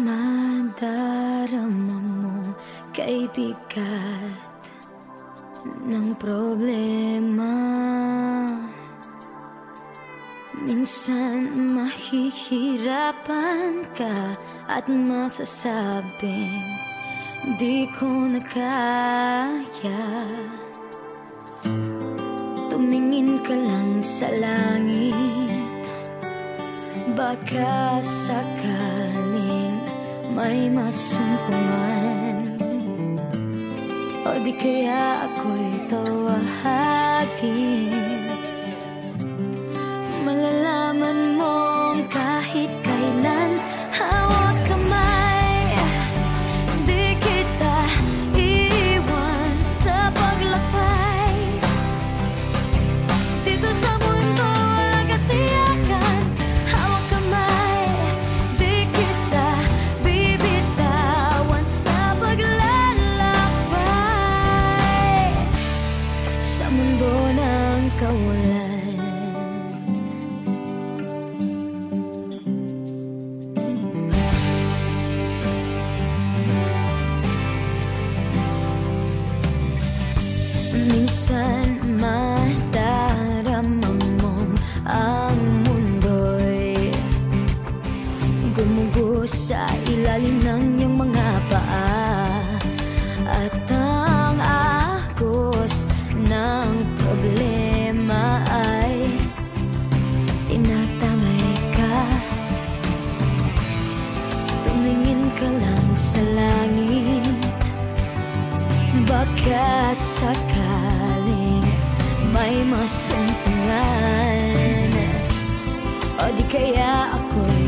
madarama mo kay bigat ng problema. Minsan mahihirapan ka at masasabing di ko na kaya. Tumingin ka lang sa langit, baka sakaling may masumpungan. O di kaya ako'y tawagin, malalaman mong kahit kailan hawak kamay, di kita iiwan sa paglakbay. Dito sa mundo walang katiyakan, hawak kamay, di kita bibitawan sa paglalakbay sa mundo ng kawalan. Minsan madarama mong ang mundo'y gumugos sa ilalim ng iyong mga paa, at ang agos ng problema ay tinatangay ka. Tumingin ka lang sa langit, baka sakaling may masumpungan. O di kaya ako'y